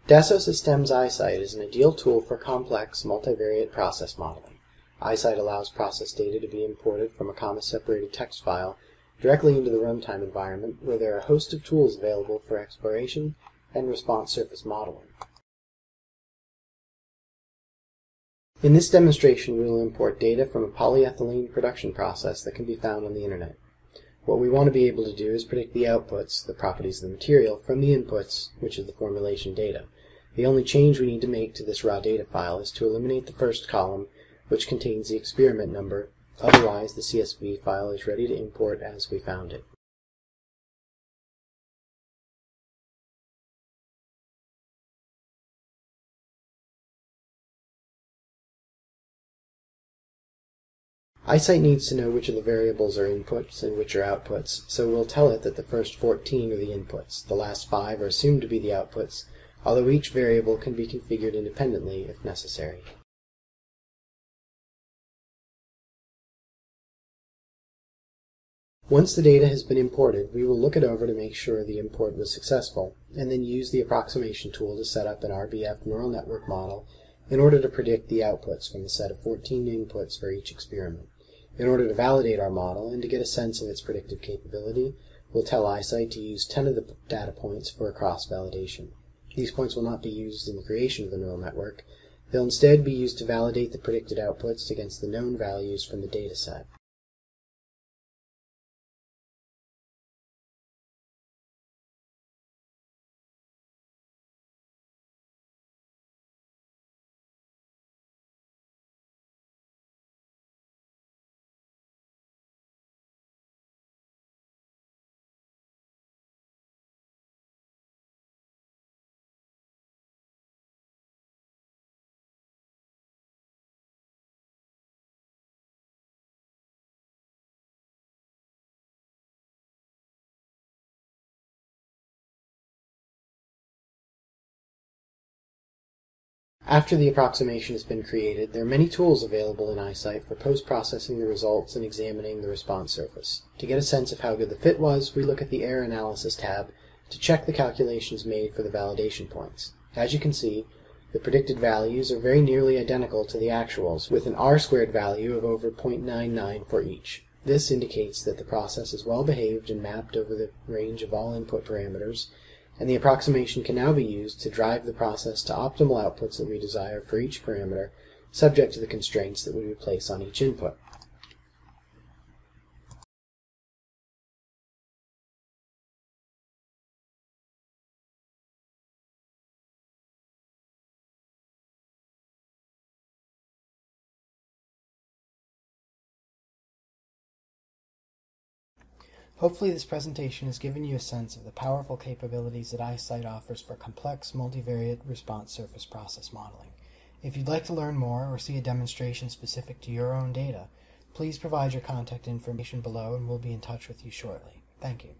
Dassault Systèmes EyeSight is an ideal tool for complex, multivariate process modeling. EyeSight allows process data to be imported from a comma-separated text file directly into the runtime environment, where there are a host of tools available for exploration and response surface modeling. In this demonstration, we will import data from a polyethylene production process that can be found on the Internet. What we want to be able to do is predict the outputs, the properties of the material, from the inputs, which is the formulation data. The only change we need to make to this raw data file is to eliminate the first column, which contains the experiment number. Otherwise, the CSV file is ready to import as we found it. EyeSight needs to know which of the variables are inputs and which are outputs, so we'll tell it that the first 14 are the inputs. The last 5 are assumed to be the outputs, although each variable can be configured independently if necessary. Once the data has been imported, we will look it over to make sure the import was successful, and then use the approximation tool to set up an RBF neural network model in order to predict the outputs from the set of 14 inputs for each experiment. In order to validate our model and to get a sense of its predictive capability, we'll tell EyeSight to use 10 of the data points for a cross-validation. These points will not be used in the creation of the neural network. They'll instead be used to validate the predicted outputs against the known values from the data set. After the approximation has been created, there are many tools available in EyeSight for post-processing the results and examining the response surface. To get a sense of how good the fit was, we look at the Error Analysis tab to check the calculations made for the validation points. As you can see, the predicted values are very nearly identical to the actuals, with an R-squared value of over 0.99 for each. This indicates that the process is well behaved and mapped over the range of all input parameters, and the approximation can now be used to drive the process to optimal outputs that we desire for each parameter, subject to the constraints that we would place on each input. Hopefully this presentation has given you a sense of the powerful capabilities that EyeSight offers for complex, multivariate response surface process modeling. If you'd like to learn more or see a demonstration specific to your own data, please provide your contact information below and we'll be in touch with you shortly. Thank you.